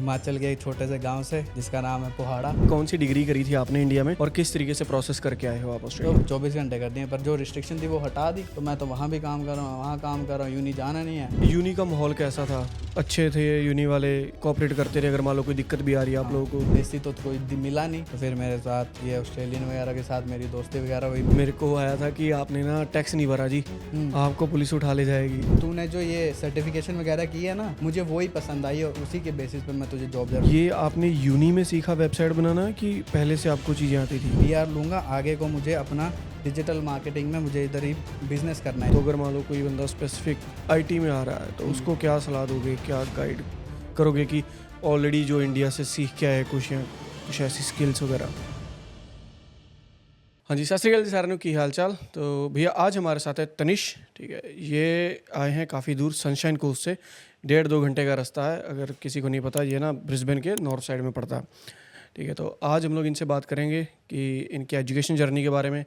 हिमाचल के एक छोटे से गांव से जिसका नाम है पोहाड़ा। कौन सी डिग्री करी थी आपने इंडिया में और किस तरीके से प्रोसेस करके आए हो आप तो ऑस्ट्रेलिया? 24 घंटे कर दिए, पर जो रिस्ट्रिक्शन थी वो हटा दी, तो मैं तो वहाँ भी काम कर रहा हूँ, वहाँ काम कर रहा हूँ, यूनी जाना नहीं है। यूनी का माहौल कैसा था? अच्छे थे यूनी वाले? कोऑपरेट करते रहे अगर मान लो कोई दिक्कत भी आ रही है आप लोगों को? देसी तो कोई मिला नहीं, तो फिर मेरे साथ ये ऑस्ट्रेलियन वगैरह के साथ मेरी दोस्ती वगैरह हुई। मेरे को आया था कि आपने ना टैक्स नहीं भरा जी, आपको पुलिस उठा ले जाएगी। तूने जो ये सर्टिफिकेशन वगैरह की है ना, मुझे वही पसंद आई और उसी के बेसिस पे मैं तुझे जॉब दे रहा हूँ। ये आपने यूनी में सीखा वेबसाइट बनाना कि पहले से आपको चीज़ें आती थी? PR लूँगा, आगे को मुझे अपना डिजिटल मार्केटिंग में मुझे इधर ही बिजनेस करना है। तो अगर मान लो कोई बंदा स्पेसिफिक आईटी में आ रहा है तो उसको क्या सलाह दोगे, क्या गाइड करोगे कि ऑलरेडी जो इंडिया से सीख के आए कुछ ऐसी स्किल्स वगैरह? हाँ जी, सत श्री अकाल जी साਰਿਆਂ ਨੂੰ ਕੀ हाल चाल। तो भैया आज हमारे साथ है तनिष, ठीक है। ये आए हैं काफ़ी दूर सनशाइन कोस्ट से, 1.5-2 घंटे का रास्ता है। अगर किसी को नहीं पता, ये ना ब्रिस्बेन के नॉर्थ साइड में पड़ता है, ठीक है। तो आज हम लोग इनसे बात करेंगे कि इनकी एजुकेशन जर्नी के बारे में।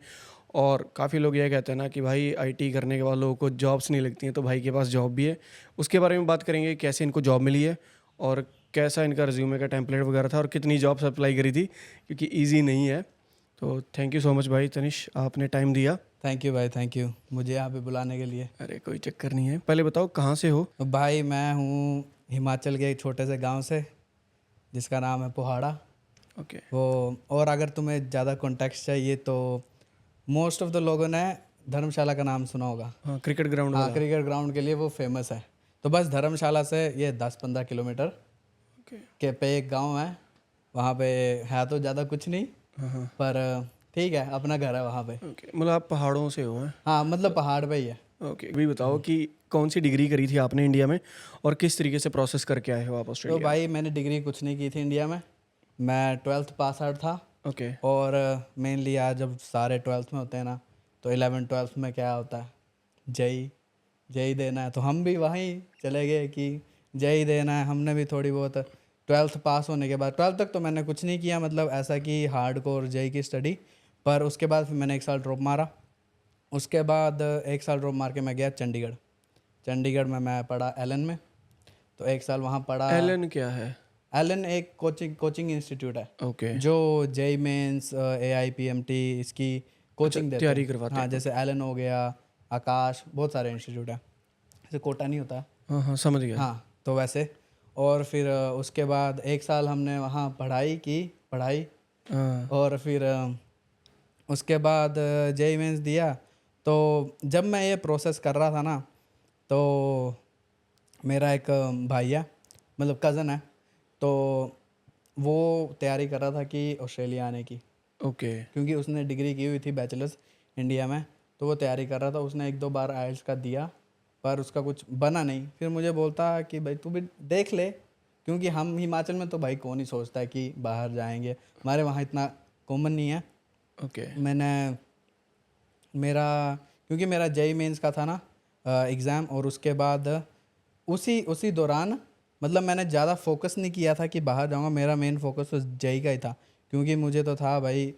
और काफ़ी लोग ये कहते हैं ना कि भाई आईटी करने के बाद लोगों को जॉब्स नहीं लगती हैं, तो भाई के पास जॉब भी है, उसके बारे में बात करेंगे। कैसे इनको जॉब मिली है और कैसा इनका रिज्यूमे का टेम्पलेट वगैरह था और कितनी जॉब्स अप्लाई करी थी, क्योंकि ईजी नहीं है। तो थैंक यू सो मच भाई तनिष, आपने टाइम दिया। थैंक यू भाई, थैंक यू मुझे यहाँ पे बुलाने के लिए। अरे कोई चक्कर नहीं है। पहले बताओ कहाँ से हो? तो भाई मैं हूँ हिमाचल के एक छोटे से गांव से जिसका नाम है पोहाड़ा। ओके। वो और अगर तुम्हें ज़्यादा कॉन्टेक्स्ट चाहिए तो मोस्ट ऑफ द लोगों ने धर्मशाला का नाम सुना होगा। हाँ, क्रिकेट ग्राउंड। हाँ, क्रिकेट ग्राउंड के लिए वो फेमस है। तो बस धर्मशाला से ये 10-15 किलोमीटर के पे एक गांव है, वहाँ पे है तो ज़्यादा कुछ नहीं, हाँ, पर ठीक है, अपना घर है वहाँ पे। ओके। मतलब आप पहाड़ों से हो? हैं? हाँ, मतलब पहाड़ पे ही है। ओके। अभी बताओ कि कौन सी डिग्री करी थी आपने इंडिया में और किस तरीके से प्रोसेस करके आए हो आप तो ऑस्ट्रेलिया? भाई मैंने डिग्री कुछ नहीं की थी इंडिया में, मैं 12th पास आउट था। ओके। और मेनली आज जब सारे 12th में होते हैं ना, तो 11th-12th में क्या होता है, जय देना है। तो हम भी वहीं चले गए कि जय देना है। हमने भी थोड़ी बहुत 12th पास होने के बाद, 12th तक तो मैंने कुछ नहीं किया, मतलब ऐसा कि हार्डकोर जय की स्टडी। पर उसके बाद फिर मैंने 1 साल ड्रॉप मारा। उसके बाद 1 साल ड्रॉप मार के मैं गया चंडीगढ़ में मैं पढ़ा एलन में। तो 1 साल वहाँ पढ़ा। एलन क्या है? एलन एक कोचिंग इंस्टीट्यूट है। ओके। जो जेई मेंस, AIPMT इसकी कोचिंग देते तैयारी हैं। करवाते हाँ, हैं। जैसे एलन हो गया, आकाश, बहुत सारे इंस्टीट्यूट हैं। जैसे कोटा नहीं होता। हाँ हाँ, समझ गया। हाँ, तो वैसे। और फिर उसके बाद 1 साल हमने वहाँ पढ़ाई। हाँ। और फिर उसके बाद जेई मेंस दिया। तो जब मैं ये प्रोसेस कर रहा था ना, तो मेरा एक भाई है, मतलब कज़न है, तो वो तैयारी कर रहा था कि ऑस्ट्रेलिया आने की, ओके। क्योंकि उसने डिग्री की हुई थी बैचलर्स इंडिया में। तो वो तैयारी कर रहा था, उसने 1-2 बार IELTS का दिया, पर उसका कुछ बना नहीं। फिर मुझे बोलता कि भाई तू भी देख ले, क्योंकि हम हिमाचल में तो भाई कौन ही सोचता है कि बाहर जाएंगे, हमारे वहाँ इतना कॉमन नहीं है। ओके। क्योंकि मेरा जेई मेंस का था ना एग्ज़ाम, और उसके बाद उसी दौरान मतलब मैंने ज़्यादा फोकस नहीं किया था कि बाहर जाऊंगा। मेरा मेन फोकस तो जेई का ही था, क्योंकि मुझे तो था भाई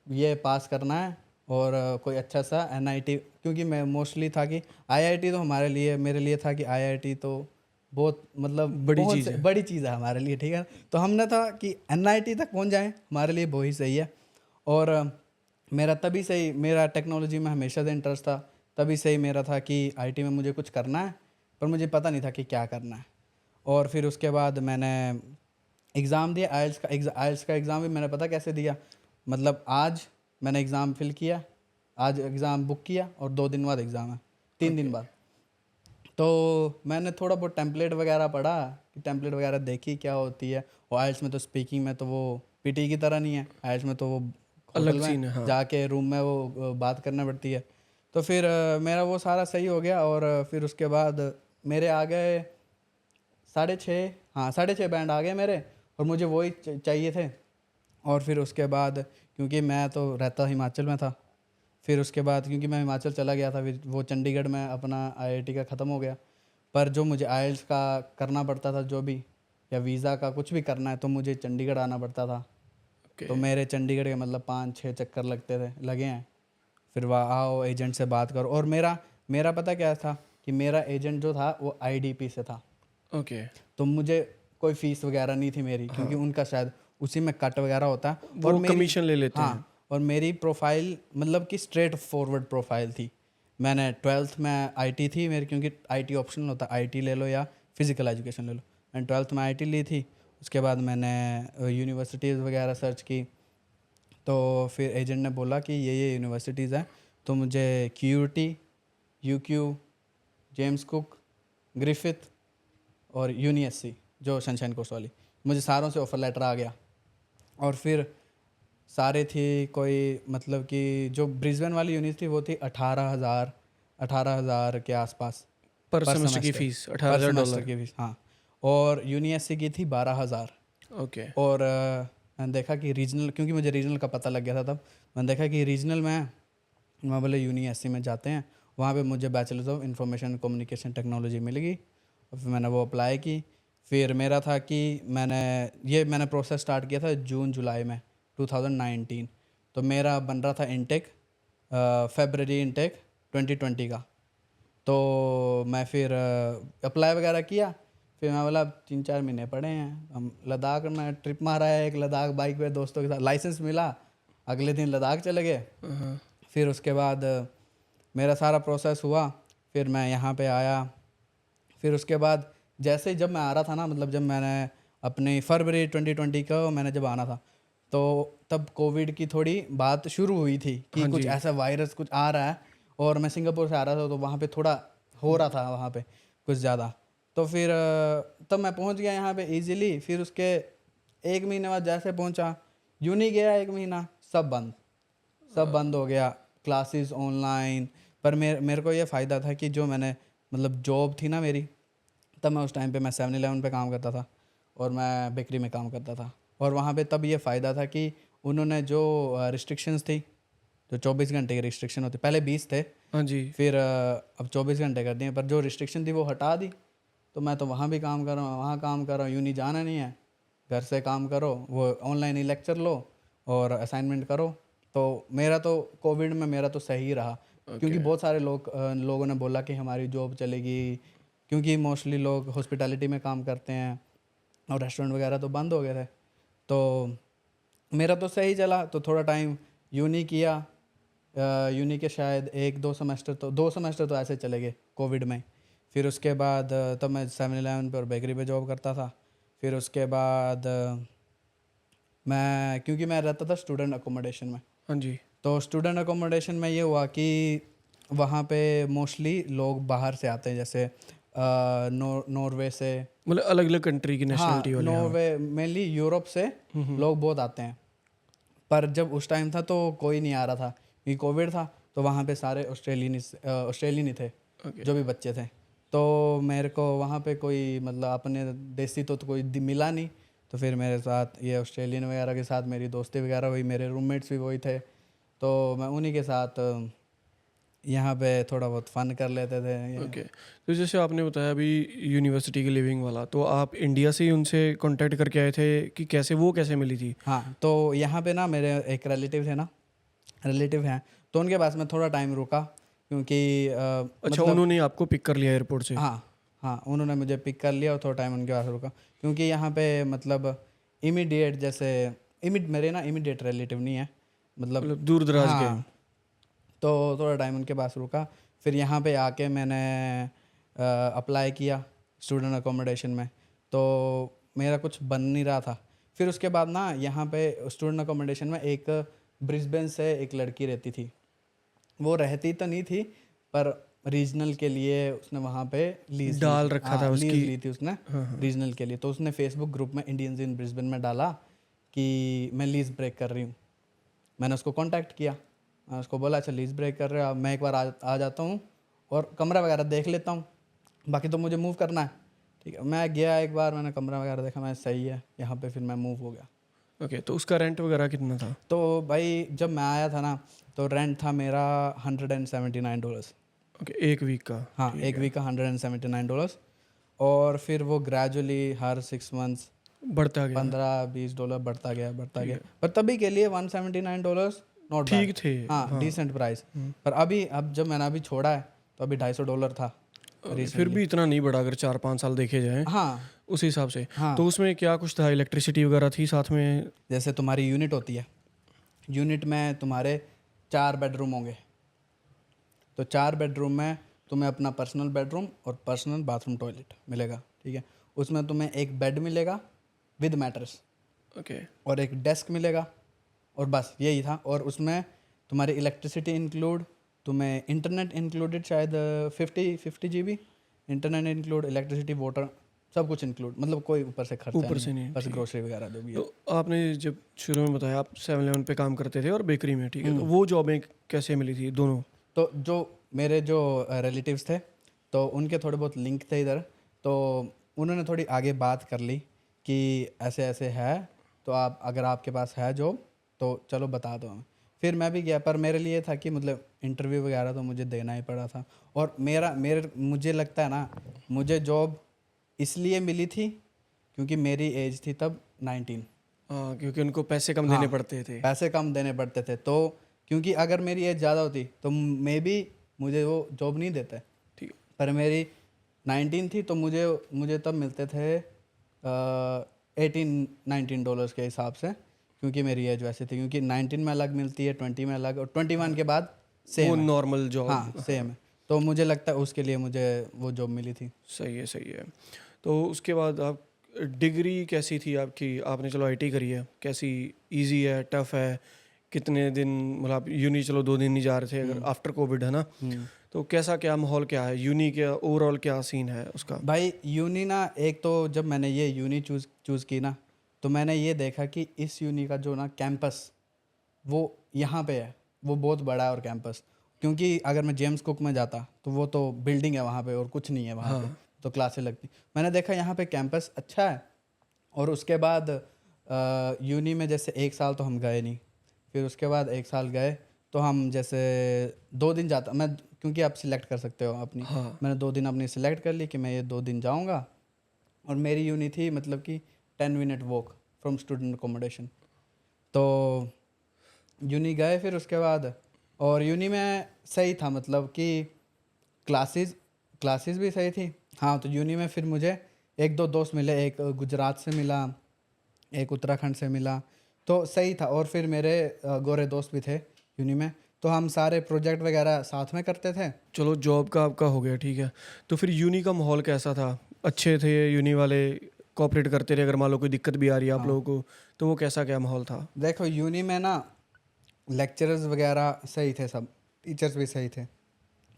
ये पास करना है और कोई अच्छा सा NIT, क्योंकि मैं मोस्टली था कि IIT तो मेरे लिए था कि IIT तो बहुत मतलब बड़ी चीज़ है हमारे लिए, ठीक है। तो हमने था कि NIT तक पहुंच जाएं, हमारे लिए वो ही सही है। और मेरा टेक्नोलॉजी में हमेशा से इंटरेस्ट था, तभी से ही मेरा था कि IT में मुझे कुछ करना है, पर मुझे पता नहीं था कि क्या करना है। और फिर उसके बाद मैंने एग्ज़ाम दिया IELTS का एग्ज़ाम भी मैंने पता कैसे दिया, मतलब आज मैंने एग्ज़ाम फिल किया, आज एग्ज़ाम बुक किया और 2 दिन बाद एग्ज़ाम है, 3 दिन बाद। तो मैंने थोड़ा बहुत टेम्पलेट वगैरह पढ़ा, कि टेम्पलेट वगैरह देखी क्या होती है। और IELTS में तो स्पीकिंग में तो वो PT की तरह नहीं है, IELTS में तो वो अलग होटल सीन में है। हाँ। जाके रूम में वो बात करना पड़ती है। तो फिर मेरा वो सारा सही हो गया। और फिर उसके बाद मेरे आ गए 6.5 बैंड आ गए मेरे, और मुझे वही चाहिए थे। और फिर उसके बाद क्योंकि मैं तो रहता हिमाचल में था, फिर उसके बाद क्योंकि मैं हिमाचल चला गया था, फिर वो चंडीगढ़ में अपना IIT का ख़त्म हो गया। पर जो मुझे IELTS का करना पड़ता था, जो भी, या वीज़ा का कुछ भी करना है, तो मुझे चंडीगढ़ आना पड़ता था। तो मेरे चंडीगढ़ के मतलब 5-6 चक्कर लगे हैं। फिर वहाँ आओ, एजेंट से बात करो। और मेरा पता क्या था कि मेरा एजेंट जो था वो IDP से था। ओके। तो मुझे कोई फीस वगैरह नहीं थी मेरी, क्योंकि उनका शायद उसी में कट वगैरह होता है। वो कमीशन ले लेते हैं। हाँ, और मेरी प्रोफाइल मतलब कि स्ट्रेट फॉरवर्ड प्रोफाइल थी। मैंने 12th में आईटी थी मेरी, क्योंकि आईटी ऑप्शनल होता है, आईटी ले लो या फिजिकल एजुकेशन ले लो। मैंने 12th में आईटी ली थी। उसके बाद मैंने यूनिवर्सिटीज़ वगैरह सर्च की, तो फिर एजेंट ने बोला कि ये यूनिवर्सिटीज़ हैं, तो मुझे cutie, UQ, James cook, Griffith और यूनिएससी जो सनशाइन कोर्स वाली, मुझे सारों से ऑफ़र लेटर आ गया। और फिर सारे थी कोई मतलब कि जो ब्रिस्बेन वाली यूनिट थी वो थी 18,000 के आसपास पर सेमेस्टर की फीस पर $18,000। सेमेस्टर की फीस, हाँ। और यूनिएससी की थी 12,000। ओके। और मैंने देखा कि रीजनल, क्योंकि मुझे रीजनल का पता लग गया था तब, मैंने देखा कि रीजनल में वहाँ बोले यूनिएससी में जाते हैं, वहाँ पे मुझे bachelors of information communication technology मिलेगी। और फिर मैंने वो अप्लाई की। फिर मेरा था कि मैंने प्रोसेस स्टार्ट किया था जून जुलाई में 2019। तो मेरा बन रहा था इनटेक फरवरी इनटेक 2020 का। तो मैं फिर अप्लाई वगैरह किया। फिर मैं बोला 3-4 महीने पड़े हैं, हम लद्दाख में ट्रिप मारा है, एक लद्दाख बाइक पे दोस्तों के साथ, लाइसेंस मिला, अगले दिन लद्दाख चले गए। फिर उसके बाद मेरा सारा प्रोसेस हुआ, फिर मैं यहाँ पे आया। फिर उसके बाद जैसे ही जब मैं आ रहा था ना, मतलब जब मैंने अपने फरवरी 2020 को मैंने जब आना था, तो तब कोविड की थोड़ी बात शुरू हुई थी कि कुछ ऐसा वायरस कुछ आ रहा है। और मैं सिंगापुर से आ रहा था, तो वहाँ पे थोड़ा हो रहा था वहाँ पे कुछ ज़्यादा। तो फिर तब मैं पहुँच गया यहाँ पे इजीली। फिर उसके 1 महीने बाद जैसे पहुँचा, यूं नहीं गया 1 महीना, सब बंद हो गया, क्लासेस ऑनलाइन। पर मेरे को ये फ़ायदा था कि जो मैंने मतलब जॉब थी ना मेरी, तब मैं उस टाइम पे मैं 7-Eleven पे काम करता था और मैं बेकरी में काम करता था। और वहाँ पे तब ये फ़ायदा था कि उन्होंने जो रिस्ट्रिक्शंस थी, जो 24 घंटे की रिस्ट्रिक्शन होती, पहले 20 थे, हाँ जी। फिर अब 24 घंटे कर दिए। पर जो रिस्ट्रिक्शन थी वो हटा दी। तो मैं तो वहाँ भी काम कर रहा हूँ, वहाँ काम कर रहा हूँ, यूँ नहीं जाना नहीं है, घर से काम करो, वो ऑनलाइन ही लेक्चर लो और असाइनमेंट करो। तो मेरा तो कोविड में मेरा तो सही रहा, क्योंकि बहुत सारे लोगों ने बोला कि हमारी जॉब चलेगी, क्योंकि मोस्टली लोग हॉस्पिटैलिटी में काम करते हैं और रेस्टोरेंट वगैरह तो बंद हो गए थे। तो मेरा तो सही चला। तो थोड़ा टाइम यूनी किया, यूनी के शायद 2 सेमेस्टर तो ऐसे चले गए कोविड में। फिर उसके बाद तब मैं 7-Eleven पे और बेकरी पे जॉब करता था। फिर उसके बाद क्योंकि मैं रहता था स्टूडेंट अकोमोडेशन में, हाँ जी। तो स्टूडेंट अकोमोडेशन में ये हुआ कि वहाँ पे मोस्टली लोग बाहर से आते हैं, जैसे नॉर्वे से, मतलब अलग अलग कंट्री की हाँ, नेशनलिटी वाले। नॉर्वे मेनली, यूरोप से लोग बहुत आते हैं। पर जब उस टाइम था तो कोई नहीं आ रहा था, क्योंकि कोविड था। तो वहाँ पे सारे ऑस्ट्रेलियन ही थे जो भी बच्चे थे। तो मेरे को वहाँ पे कोई मतलब अपने देसी तो कोई मिला नहीं। तो फिर मेरे साथ ये ऑस्ट्रेलियन वगैरह के साथ मेरी दोस्ती वगैरह हुई, मेरे रूममेट्स भी वही थे। तो मैं उन्हीं के साथ यहाँ पे थोड़ा बहुत फन कर लेते थे। ओके। तो जैसे आपने बताया अभी यूनिवर्सिटी की लिविंग वाला, तो आप इंडिया से ही उनसे कांटेक्ट करके आए थे कि कैसे मिली थी? हाँ, तो यहाँ पे ना मेरे एक रिलेटिव हैं, तो उनके पास मैं थोड़ा टाइम रुका, क्योंकि अच्छा, उन्होंने आपको पिक कर लिया एयरपोर्ट से? हाँ, उन्होंने मुझे पिक कर लिया और थोड़ा टाइम उनके पास रुका, क्योंकि यहाँ पे मतलब मेरे ना इमीडिएट रिलेटिव नहीं है, मतलब दूर दराज के। हाँ। तो थोड़ा टाइम उनके पास रुका। फिर यहाँ पे आके मैंने अप्लाई किया स्टूडेंट अकोमोडेशन में, तो मेरा कुछ बन नहीं रहा था। फिर उसके बाद ना यहाँ पे स्टूडेंट अकोमोडेशन में एक ब्रिस्बेन से एक लड़की रहती थी। वो रहती तो नहीं थी, पर रीजनल के लिए उसने वहाँ पे लीज डाल रखा था उसकी। लीज ली थी उसने रीजनल के लिए। तो उसने फेसबुक ग्रुप में इंडियंस इन ब्रिस्बेन में डाला कि मैं लीज ब्रेक कर रही हूँ। मैंने उसको कांटेक्ट किया, मैं उसको बोला अच्छा लीज ब्रेक कर रहे हो आप, मैं एक बार आ जाता हूँ और कमरा वगैरह देख लेता हूँ, बाकी तो मुझे मूव करना है। ठीक है, मैं गया एक बार, मैंने कमरा वगैरह देखा, मैं सही है यहाँ पे, फिर मैं मूव हो गया। ओके। तो उसका रेंट वगैरह कितना था? तो भाई जब मैं आया था ना, तो रेंट था मेरा $179। ओके, एक वीक का? हाँ, एक वीक का $179। और फिर वो ग्रेजुअली हर 6 मंथ्स बढ़ता गया? $15-20 बढ़ता गया। पर तभी के लिए $179 नॉट ठीक थे। हाँ, डिसेंट प्राइस। पर अब जब मैंने छोड़ा है, तो अभी $250 था। फिर भी इतना नहीं बढ़ा अगर 4-5 साल देखे जाएं हाँ उस हिसाब से। हाँ। तो उसमें क्या कुछ था, इलेक्ट्रिसिटी वगैरह थी साथ में? जैसे तुम्हारी यूनिट होती है, यूनिट में तुम्हारे 4 बेडरूम होंगे, तो 4 बेडरूम में तुम्हें अपना पर्सनल बेडरूम और पर्सनल बाथरूम टॉयलेट मिलेगा, ठीक है। उसमें तुम्हें एक बेड मिलेगा विद मैट्रेस ओके। और एक डेस्क मिलेगा, और बस यही था। और उसमें तुम्हारी इलेक्ट्रिसिटी इंक्लूड, तुम्हें इंटरनेट इंक्लूडेड, शायद 50 GB internet include, electricity, water, सब कुछ इंक्लूड, मतलब कोई ऊपर से खर्चा ऊपर से नहीं, नहीं, बस ठीक है। ग्रोसरी वगैरह जो भी है। तो आपने जब शुरू में बताया आप 7-Eleven पे काम करते थे और बेकरी में, ठीक है, तो वो जॉबें कैसे मिली थी दोनों? तो जो मेरे जो रिलेटिव्स थे, तो उनके थोड़े बहुत लिंक थे इधर, तो उन्होंने थोड़ी आगे बात कर ली कि ऐसे ऐसे है, तो आप अगर आपके पास है जॉब तो चलो बता दो हमें। फिर मैं भी गया, पर मेरे लिए था कि मतलब इंटरव्यू वगैरह तो मुझे देना ही पड़ा था। और मुझे लगता है ना, मुझे जॉब इसलिए मिली थी क्योंकि मेरी एज थी तब 19। हाँ, क्योंकि उनको पैसे कम देने पड़ते थे। पैसे कम देने पड़ते थे, तो क्योंकि अगर मेरी एज ज़्यादा होती तो मे भी मुझे वो जॉब नहीं देते, ठीक है। पर मेरी 19 थी, तो मुझे तब मिलते थे 18-19 डॉलर्स के हिसाब से, क्योंकि मेरी एज वैसे थी। क्योंकि 19 में अलग मिलती है, 20 में अलग, और 21 के बाद वो सेम है। Normal job. हाँ सेम है। तो मुझे लगता है उसके लिए मुझे वो जॉब मिली थी। सही है, सही है। तो उसके बाद आप, डिग्री कैसी थी आपकी? आपने चलो आईटी करी है, कैसी, इजी है, टफ है? कितने दिन, मतलब आप यूनी चलो 2 दिन नहीं जा रहे थे, अगर आफ्टर कोविड है ना, तो कैसा, क्या माहौल क्या है यूनी का, ओवरऑल क्या सीन है उसका? भाई यूनी ना, एक तो जब मैंने ये यूनी चूज़ की ना, तो मैंने ये देखा कि इस यूनी का जो ना कैंपस, वो यहाँ पे है, वो बहुत बड़ा है और कैंपस। क्योंकि अगर मैं जेम्स कुक में जाता तो वो तो बिल्डिंग है वहाँ पे और कुछ नहीं है वहाँ पे, तो क्लासें लगती। मैंने देखा यहाँ पे कैंपस अच्छा है। और उसके बाद यूनी में जैसे 1 साल तो हम गए नहीं, फिर उसके बाद 1 साल गए, तो हम जैसे 2 दिन जाता मैं, क्योंकि आप सिलेक्ट कर सकते हो अपनी। हाँ। मैंने 2 दिन अपनी सिलेक्ट कर ली कि मैं ये 2 दिन जाऊँगा। और मेरी यूनी थी मतलब कि 10 minute walk from student accommodation. तो यूनी गए फिर उसके बाद, और यूनी में सही था, मतलब कि क्लासेस भी सही थी। हाँ, तो यूनी में फिर मुझे 1-2 दोस्त मिले, एक गुजरात से मिला, एक उत्तराखंड से मिला, तो सही था। और फिर मेरे गोरे दोस्त भी थे यूनी में, तो हम सारे प्रोजेक्ट वगैरह साथ में करते थे। चलो जॉब का आपका हो गया, ठीक है। तो फिर यूनी का माहौल कैसा था? अच्छे थे यूनी वाले? कोऑपरेट करते रहे अगर मान लो कोई दिक्कत भी आ रही है आप लोगों को, तो वो कैसा, क्या माहौल था? देखो यूनी में ना लेक्चरर्स वगैरह सही थे, सब टीचर्स भी सही थे।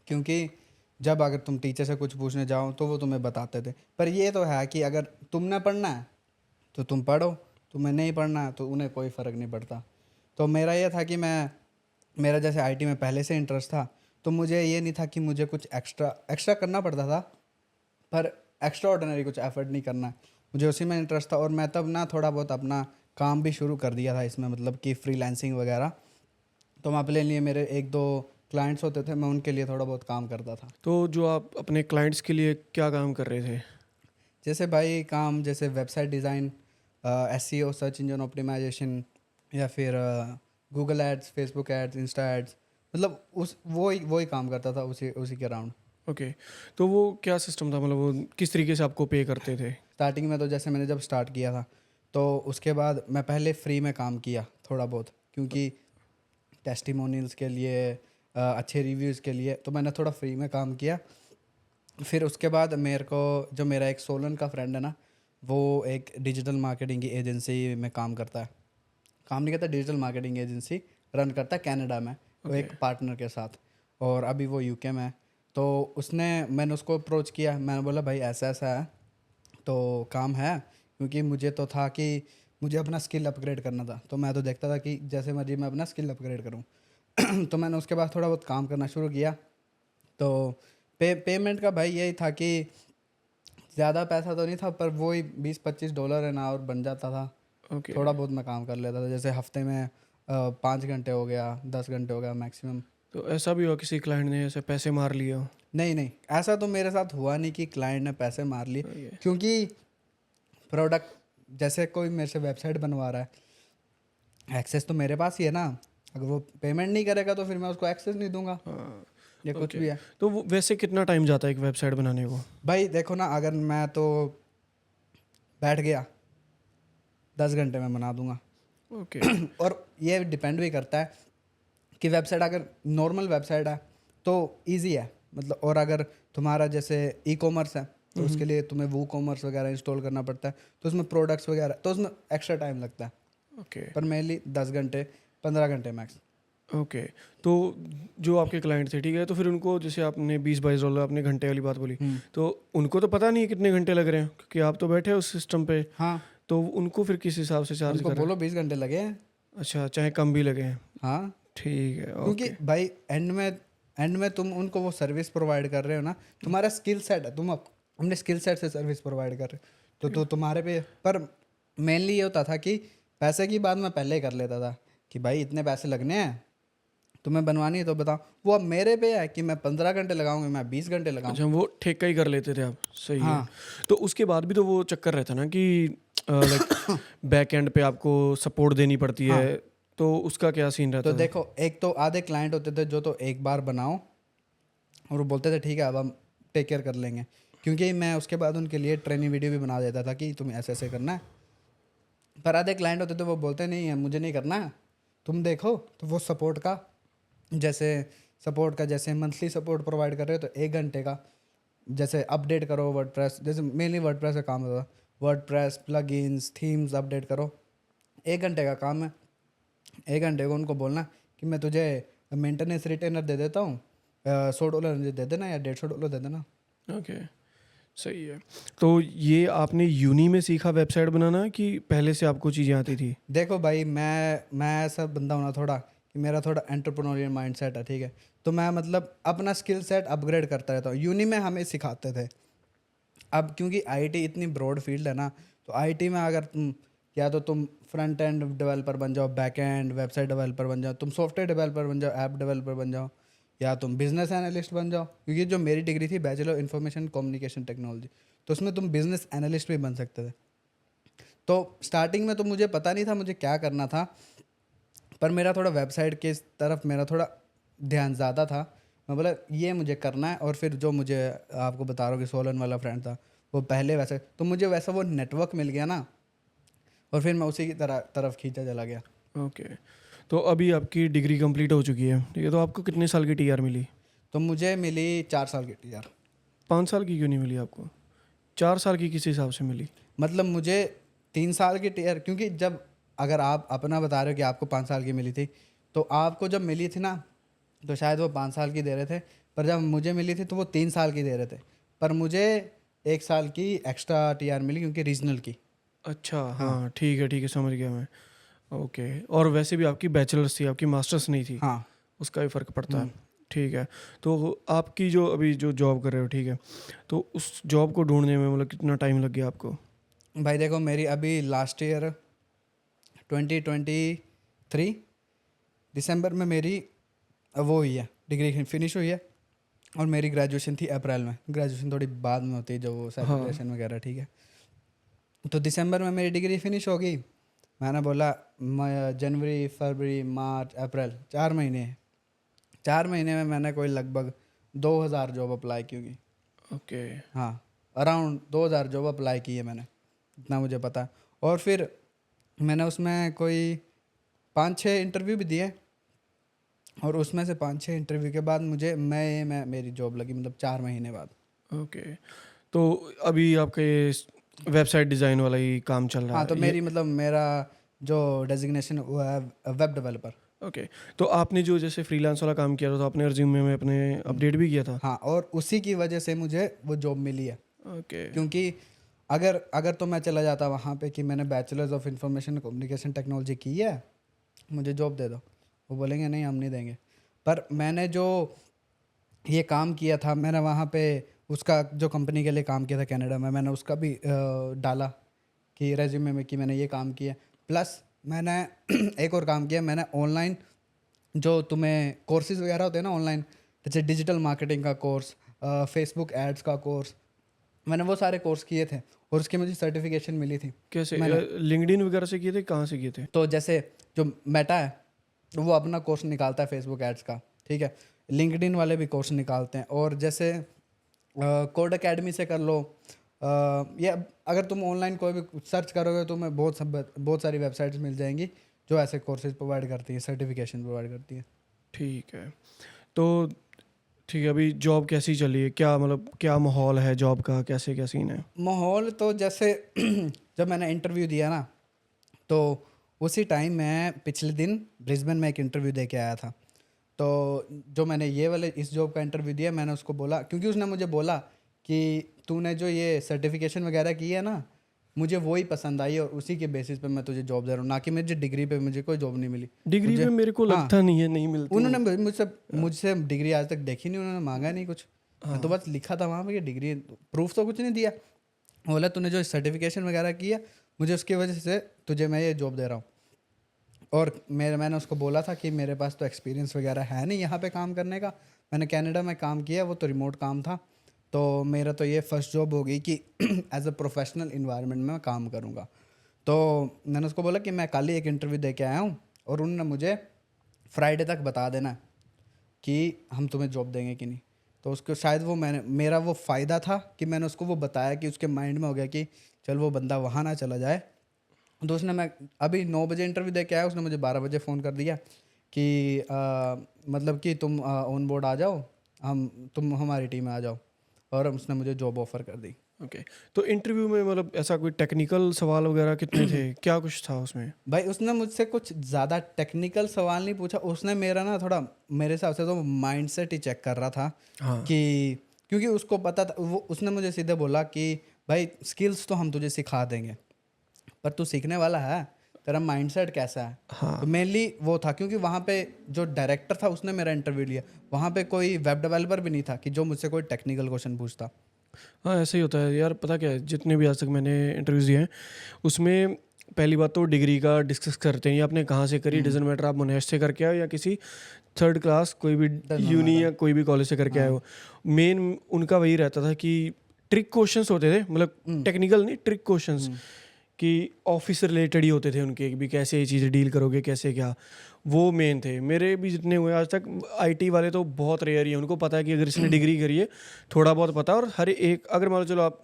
क्योंकि जब अगर तुम टीचर से कुछ पूछने जाओ तो वो तुम्हें बताते थे। पर ये तो है कि अगर तुमने पढ़ना है तो तुम पढ़ो, तुम्हें नहीं पढ़ना है तो उन्हें कोई फ़र्क नहीं पड़ता। तो मेरा ये था कि मेरा जैसे आईटी में पहले से इंटरेस्ट था, तो मुझे ये नहीं था कि मुझे कुछ एक्स्ट्रा करना पड़ता था, पर एक्स्ट्रा ऑर्डिनरी कुछ एफर्ट नहीं करना है। मुझे उसी में इंटरेस्ट था। और मैं तब ना थोड़ा बहुत अपना काम भी शुरू कर दिया था इसमें, मतलब कि फ्रीलांसिंग वगैरह। तो मैं अपने लिए, मेरे 1-2 क्लाइंट्स होते थे, मैं उनके लिए थोड़ा बहुत काम करता था। तो जो आप अपने क्लाइंट्स के लिए क्या काम कर रहे थे? जैसे भाई काम, जैसे website design, SEO, search engine optimization, या फिर Google ads, Facebook ads, Insta ads, मतलब वही काम करता था उसी के अराउंड। ओके। तो वो क्या सिस्टम था, मतलब वो किस तरीके से आपको पे करते थे? स्टार्टिंग में तो जैसे मैंने जब स्टार्ट किया था, तो उसके बाद मैं पहले फ्री में काम किया थोड़ा बहुत, क्योंकि टेस्टिमोनियल्स के लिए, अच्छे रिव्यूज़ के लिए, तो मैंने थोड़ा फ्री में काम किया। फिर उसके बाद मेरे को, जो मेरा एक सोलन का फ्रेंड है ना, वो एक डिजिटल मार्केटिंग की एजेंसी में काम करता है, काम नहीं करता, डिजिटल मार्केटिंग एजेंसी रन करता है कनाडा में, वो एक पार्टनर के साथ, और अभी वो यूके में है। तो मैंने उसको अप्रोच किया, मैंने बोला भाई ऐसा ऐसा है, तो काम है, क्योंकि मुझे तो था कि मुझे अपना स्किल अपग्रेड करना था। तो मैं तो देखता था कि जैसे मर्जी मैं अपना स्किल अपग्रेड करूँ। तो मैंने उसके बाद थोड़ा बहुत काम करना शुरू किया। तो पेमेंट का भाई यही था कि ज़्यादा पैसा तो नहीं था, पर वही $20-25 एन आवर बन जाता था। ओके। थोड़ा बहुत मैं काम कर लेता था, जैसे हफ्ते में 5 घंटे हो गया, 10 घंटे हो गया मैक्सिमम। तो ऐसा भी हुआ किसी क्लाइंट ने ऐसे पैसे मार लिए हो? नहीं नहीं, ऐसा तो मेरे साथ हुआ नहीं कि क्लाइंट ने पैसे मार लिए, Okay. क्योंकि प्रोडक्ट, जैसे कोई मेरे से वेबसाइट बनवा रहा है, एक्सेस तो मेरे पास ही है ना। अगर वो पेमेंट नहीं करेगा तो फिर मैं उसको एक्सेस नहीं दूंगा। हाँ, या कुछ भी है। तो वो वैसे कितना टाइम जाता है एक वेबसाइट बनाने को? भाई देखो ना, अगर मैं तो बैठ गया 10 घंटे में बना दूंगा। ओके। और ये डिपेंड भी करता है कि वेबसाइट अगर नॉर्मल वेबसाइट है तो इजी है, मतलब। और अगर तुम्हारा जैसे ई कॉमर्स है तो उसके लिए तुम्हें वो कॉमर्स वगैरह इंस्टॉल करना पड़ता है, तो उसमें प्रोडक्ट्स वगैरह, तो उसमें एक्स्ट्रा टाइम लगता है। ओके। पर मेनली 10 घंटे 15 घंटे मैक्स। ओके। तो जो आपके क्लाइंट थे, ठीक है, तो फिर उनको जैसे आपने $20-22 आपने घंटे वाली बात बोली, तो उनको तो पता नहीं है कितने घंटे लग रहे हैं, क्योंकि आप तो बैठे हो उस सिस्टम पे। हाँ, तो उनको फिर किस हिसाब से चार्ज उनको कर रहे बोलो 20 घंटे लगे हैं। हैं? अच्छा, चाहे कम भी लगे हैं। हाँ, ठीक है। क्योंकि ओके। भाई एंड में तुम उनको वो सर्विस प्रोवाइड कर रहे हो ना, तुम्हारा स्किल सेट है, तुम अपने स्किल सेट से सर्विस प्रोवाइड कर रहे हो, तो तुम्हारे पे। पर मेनली ये होता था कि पैसे की बात मैं पहले ही कर लेता था कि भाई इतने पैसे लगने हैं, तुम्हें बनवानी है तो बताओ। वो अब मेरे पे है कि मैं 15 घंटे लगाऊंगा, मैं 20 घंटे लगाऊं। अच्छा, वो ठेका ही कर लेते थे आप। सही है। हाँ। तो उसके बाद भी तो वो चक्कर रहता ना कि लाइक बैक एंड पे आपको सपोर्ट देनी पड़ती हाँ, है, तो उसका क्या सीन तो रहता था? देखो, एक तो आधे क्लाइंट होते थे जो तो एक बार बनाओ और वो बोलते थे ठीक है अब हम टेक केयर कर लेंगे, क्योंकि मैं उसके बाद उनके लिए ट्रेनिंग वीडियो भी बना देता था कि तुम्हें ऐसे ऐसे करना है। पर आधे क्लाइंट होते थे वो बोलते नहीं है मुझे नहीं करना है, तुम देखो। तो वो सपोर्ट का जैसे मंथली सपोर्ट प्रोवाइड कर रहे हो तो 1 घंटे का, जैसे अपडेट करो वर्डप्रेस, जैसे मेनली वर्डप्रेस का काम होता है, वर्डप्रेस प्लगइन्स थीम्स अपडेट करो, 1 घंटे का काम है। 1 घंटे को उनको बोलना कि मैं तुझे मेंटेनेंस रिटेनर दे देता हूँ, $100 दे देना या $150 दे देना। ओके। सही है। तो ये आपने यूनी में सीखा वेबसाइट बनाना कि पहले से आपको चीज़ें आती थी? देखो भाई, मैं ऐसा बंदा हूँ ना थोड़ा, कि मेरा थोड़ा एंटरप्रेन्योरियल माइंड सेट है, ठीक है। तो मैं मतलब अपना स्किल सेट अपग्रेड करता रहता हूँ। यूनी में हमें सिखाते थे। अब क्योंकि आईटी इतनी ब्रॉड फील्ड है ना, तो आईटी में अगर या तो तुम फ्रंट एंड डेवलपर बन जाओ, बैक एंड वेबसाइट डेवलपर बन जाओ, तुम सॉफ्टवेयर डेवलपर बन जाओ, ऐप डेवलपर बन जाओ, या तुम बिजनेस एनालिस्ट बन जाओ। क्योंकि जो मेरी डिग्री थी बैचलर इंफॉर्मेशन कम्युनिकेशन टेक्नोलॉजी, तो उसमें तुम बिजनेस एनालिस्ट भी बन सकते थे। तो स्टार्टिंग में तो मुझे पता नहीं था मुझे क्या करना था, पर मेरा थोड़ा वेबसाइट के तरफ मेरा थोड़ा ध्यान ज़्यादा था। मैं बोला ये मुझे करना है। और फिर जो मुझे आपको बता रहा हूँ कि सोलन वाला फ्रेंड था, वो पहले वैसे, तो मुझे वैसा वो नेटवर्क मिल गया ना, और फिर मैं उसी की तरफ खींचा चला गया। ओके। तो अभी आपकी डिग्री कंप्लीट हो चुकी है, ठीक है, तो आपको कितने साल की टीआर मिली? तो मुझे मिली 4 साल की टीआर। 5 साल की क्यों नहीं मिली आपको? 4 साल की किस हिसाब से मिली? मतलब मुझे 3 साल की टीआर, क्योंकि जब अगर आप अपना बता रहे हो कि आपको 5 साल की मिली थी, तो आपको जब मिली थी ना, तो शायद वो 5 साल की दे रहे थे, पर जब मुझे मिली थी तो वो 3 साल की दे रहे थे। पर मुझे 1 साल की एक्स्ट्रा टीआर मिली क्योंकि रीजनल की। अच्छा, हाँ। हाँ, ठीक है, समझ गया मैं। ओके। और वैसे भी आपकी बैचलर्स थी, आपकी मास्टर्स नहीं थी, हाँ। उसका भी फ़र्क पड़ता है। ठीक है। तो आपकी जो अभी जो जॉब कर रहे हो, ठीक है, तो उस जॉब को ढूंढने में मतलब कितना टाइम लग गया आपको? भाई देखो, मेरी अभी लास्ट ईयर 2023 दिसंबर में मेरी वो हुई है, डिग्री फिनिश हुई है। और मेरी ग्रेजुएशन थी अप्रैल में। ग्रेजुएशन थोड़ी बाद में होती है, जो वो सेलिब्रेशन वगैरह, ठीक है। तो दिसंबर में मेरी डिग्री फिनिश हो गई। मैंने बोला जनवरी फरवरी मार्च अप्रैल 4 महीने हैं। 4 महीने में मैंने कोई लगभग 2000 जॉब अप्लाई की होगी। ओके। हाँ, अराउंड 2000 जॉब अप्लाई की है मैंने, इतना मुझे पता है। और फिर मैंने उसमें कोई 5-6 इंटरव्यू भी दिए, और उसमें से 5-6 इंटरव्यू के बाद मैं मेरी जॉब लगी, मतलब 4 महीने बाद। ओके। तो अभी आपका ये वेबसाइट डिज़ाइन वाला ही काम चल रहा हाँ, तो है ये? मेरा जो डेजिग्नेशन वो है वेब डेवलपर। ओके। तो आपने जो जैसे फ्रीलांस वाला काम किया था, तो आपने रिज्यूमे में अपने अपडेट भी किया था? हाँ, और उसी की वजह से मुझे वो जॉब मिली है। ओके। क्योंकि अगर अगर तो मैं चला जाता वहाँ पे कि मैंने bachelors of information communication technology की है, मुझे जॉब दे दो, वो बोलेंगे नहीं हम नहीं देंगे। पर मैंने जो ये काम किया था, मैंने वहाँ पे उसका जो कंपनी के लिए काम किया था कनाडा में, मैंने उसका भी डाला कि रेज्यूमे में कि मैंने ये काम किया। प्लस मैंने एक और काम किया, मैंने ऑनलाइन जो तुम्हें कोर्सेज वगैरह होते हैं ना ऑनलाइन, जैसे डिजिटल मार्केटिंग का कोर्स, फेसबुक एड्स का कोर्स, मैंने वो सारे कोर्स किए थे और उसकी मुझे सर्टिफिकेशन मिली थी। कैसे, मैंने लिंक्डइन वगैरह से किए थे, कहाँ से किए थे? तो जैसे जो मेटा है वो अपना कोर्स निकालता है फेसबुक एड्स का, ठीक है। लिंक्डइन वाले भी कोर्स निकालते हैं। और जैसे कोड एकेडमी से कर लो, या अगर तुम ऑनलाइन कोई भी सर्च करोगे तो तुम्हें बहुत सारी वेबसाइट्स मिल जाएंगी जो ऐसे कोर्सेज प्रोवाइड करती है, सर्टिफिकेशन प्रोवाइड करती है। ठीक है। तो ठीक है, अभी जॉब कैसी चली है, क्या मतलब क्या माहौल है जॉब का, कैसे क्या सीन है? माहौल तो जैसे जब मैंने इंटरव्यू दिया ना, तो उसी टाइम मैं पिछले दिन ब्रिस्बेन में एक इंटरव्यू दे के आया था। तो जो मैंने ये वाले इस जॉब का इंटरव्यू दिया, मैंने उसको बोला, क्योंकि उसने मुझे बोला कि तूने जो ये सर्टिफिकेशन वगैरह की है ना, मुझे वही पसंद आई और उसी के बेसिस पे मैं तुझे जॉब दे रहा हूँ, ना कि मेरी डिग्री पे मुझे कोई जॉब नहीं मिली। डिग्री मुझे पे मेरे को हाँ, लगता नहीं है, नहीं मिलती। उन्होंने मुझसे डिग्री आज तक देखी नहीं, उन्होंने मांगा नहीं कुछ। मैं तो बस लिखा था वहाँ पे कि डिग्री, प्रूफ तो कुछ नहीं दिया। बोला तूने जो सर्टिफिकेशन वगैरह की है, मुझे उसकी वजह से तुझे मैं ये जॉब दे रहा हूँ। और मैंने उसको बोला था कि मेरे पास तो एक्सपीरियंस वगैरह है नहीं यहाँ पे काम करने का, मैंने कनाडा में काम किया, वो तो रिमोट काम था। तो मेरा तो ये फर्स्ट जॉब हो गई कि एज अ प्रोफेशनल इन्वायरमेंट में मैं काम करूँगा। तो मैंने उसको बोला कि मैं कल ही एक इंटरव्यू दे के आया हूँ और उन्होंने मुझे फ्राइडे तक बता देना कि हम तुम्हें जॉब देंगे कि नहीं। तो उसको शायद मेरा वो फ़ायदा था कि मैंने उसको वो बताया, कि उसके माइंड में हो गया कि चल वो बंदा वहाँ ना चला जाए। तो उसने, मैं अभी 9 बजे इंटरव्यू दे के आया, उसने मुझे 12 बजे फ़ोन कर दिया कि मतलब कि तुम ऑन बोर्ड आ जाओ, तुम हमारी टीम में आ जाओ, और उसने मुझे जॉब ऑफ़र कर दी। ओके। तो इंटरव्यू में मतलब ऐसा कोई टेक्निकल सवाल वगैरह कितने थे, क्या कुछ था उसमें? भाई उसने मुझसे कुछ ज़्यादा टेक्निकल सवाल नहीं पूछा, उसने मेरा ना थोड़ा, मेरे हिसाब से तो माइंडसेट ही चेक कर रहा था। हाँ। कि क्योंकि उसको पता था, उसने मुझे सीधे बोला कि भाई स्किल्स तो हम तुझे सिखा देंगे, पर तू सीखने वाला है, तेरा माइंडसेट कैसा है। हाँ। तो मेनली वो था, क्योंकि वहाँ पे जो डायरेक्टर था उसने मेरा इंटरव्यू लिया, वहाँ पे कोई वेब डेवलपर भी नहीं था कि जो मुझसे कोई टेक्निकल क्वेश्चन पूछता। हाँ, ऐसे ही होता है यार। पता क्या है, जितने भी आज तक मैंने इंटरव्यूज़ दिए हैं उसमें पहली बात तो डिग्री का डिस्कस करते हैं, ये आपने कहाँ से करी, डजेंट मैटर आप मोनेस्ट से करके आए या किसी थर्ड क्लास कोई भी यूनी या कोई भी कॉलेज से करके आए हो। मेन उनका वही रहता था कि ट्रिक क्वेश्चंस होते थे, मतलब टेक्निकल नहीं, ट्रिक क्वेश्चंस कि ऑफिस से रिलेटेड ही होते थे उनके, भी कैसे ये चीज़ें डील करोगे, कैसे क्या, वो मेन थे। मेरे भी जितने हुए आज तक, आईटी वाले तो बहुत रेयर ही है, उनको पता है कि अगर इसने डिग्री करी है थोड़ा बहुत पता है। और हर एक, अगर मान लो चलो आप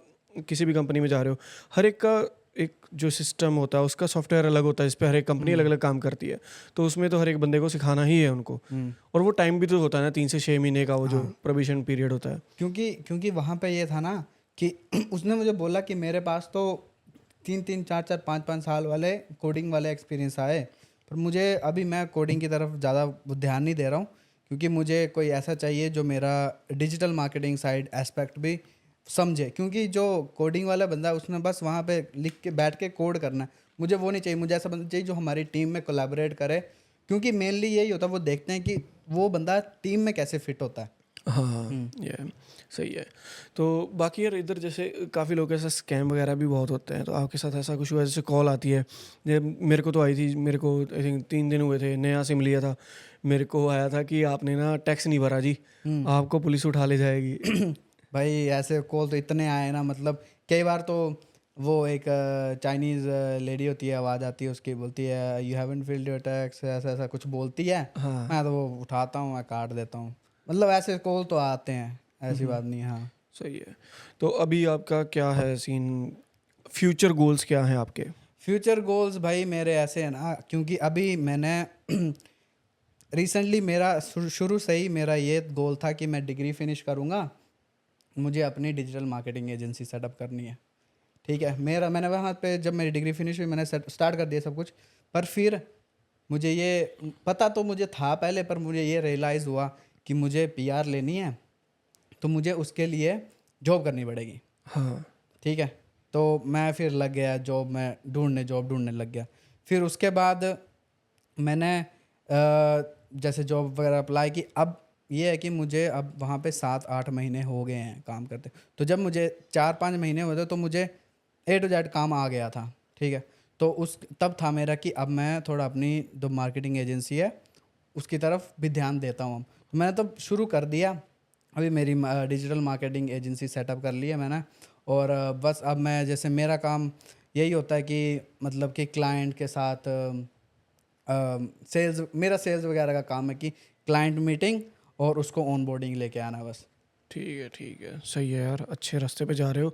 किसी भी कंपनी में जा रहे हो, हर एक का एक जो सिस्टम होता है उसका सॉफ्टवेयर अलग होता है, इस पर हर एक कंपनी अलग अलग काम करती है, तो उसमें तो हर एक बंदे को सिखाना ही है उनको। और वो टाइम भी तो होता है ना, 3 से 6 महीने का वो जो प्रोबेशन पीरियड होता है। क्योंकि वहाँ पे ये था ना कि उसने मुझे बोला कि मेरे पास तो 3-3, 4-4, 5-5 साल वाले कोडिंग वाले एक्सपीरियंस आए, पर मुझे अभी, मैं कोडिंग की तरफ ज़्यादा ध्यान नहीं दे रहा हूँ, क्योंकि मुझे कोई ऐसा चाहिए जो मेरा डिजिटल मार्केटिंग साइड एस्पेक्ट भी समझे। क्योंकि जो कोडिंग वाला बंदा है उसने बस वहाँ पे लिख के बैठ के कोड करना है, मुझे वो नहीं चाहिए। मुझे ऐसा बंदा चाहिए जो हमारी टीम में कोलैबोरेट करे, क्योंकि मेनली यही होता है, वो देखते हैं कि वो बंदा टीम में कैसे फिट होता है। हाँ, ये सही है। तो बाकी यार इधर जैसे काफ़ी लोग ऐसा स्कैम वगैरह भी बहुत होते हैं, तो आपके साथ ऐसा कुछ हुआ? जैसे कॉल आती है, मेरे को तो आई थी, मेरे को आई थिंक 3 दिन हुए थे, नया सिम लिया था, मेरे को आया था कि आपने ना टैक्स नहीं भरा जी, आपको पुलिस उठा ले जाएगी। भाई ऐसे कॉल तो इतने आए ना, मतलब कई बार तो वो एक चाइनीज़ लेडी होती है, आवाज़ आती है उसकी, बोलती है you haven't field your tax, ऐसा ऐसा कुछ बोलती है। हाँ। मैं तो वो उठाता हूँ, मैं काट देता हूँ। मतलब ऐसे कॉल तो आते हैं, ऐसी बात नहीं है। हाँ, सही है। तो अभी आपका क्या है सीन, फ्यूचर गोल्स क्या हैं आपके? फ्यूचर गोल्स भाई मेरे ऐसे हैं ना, क्योंकि अभी मैंने रिसेंटली, मेरा शुरू से ही मेरा ये गोल था कि मैं डिग्री फिनिश करूँगा, मुझे अपनी डिजिटल मार्केटिंग एजेंसी सेटअप करनी है। ठीक है, मैंने वहाँ पे जब मेरी डिग्री फिनिश हुई, मैंने स्टार्ट कर दिया सब कुछ। पर फिर मुझे ये पता तो मुझे था पहले, पर मुझे ये रियलाइज़ हुआ कि मुझे पीआर लेनी है, तो मुझे उसके लिए जॉब करनी पड़ेगी। हाँ। ठीक है, तो मैं फिर लग गया जॉब ढूंढने लग गया। फिर उसके बाद मैंने जैसे जॉब वगैरह अप्लाई की। अब ये है कि मुझे अब वहाँ पे 7-8 महीने हो गए हैं काम करते। तो जब मुझे 4-5 महीने हुए थे तो मुझे A to Z काम आ गया था। ठीक है, तो तब था मेरा कि अब मैं थोड़ा अपनी जो मार्केटिंग एजेंसी है उसकी तरफ भी ध्यान देता हूँ। तो मैंने तब शुरू कर दिया, अभी मेरी डिजिटल मार्केटिंग एजेंसी सेटअप कर ली है मैंने। और बस अब मैं, जैसे मेरा काम यही होता है कि मतलब कि क्लाइंट के साथ सेल्स, मेरा सेल्स वगैरह का काम है कि क्लाइंट मीटिंग और उसको ऑन बोर्डिंग लेके आना है बस। ठीक है, सही है यार, अच्छे रास्ते पे जा रहे हो।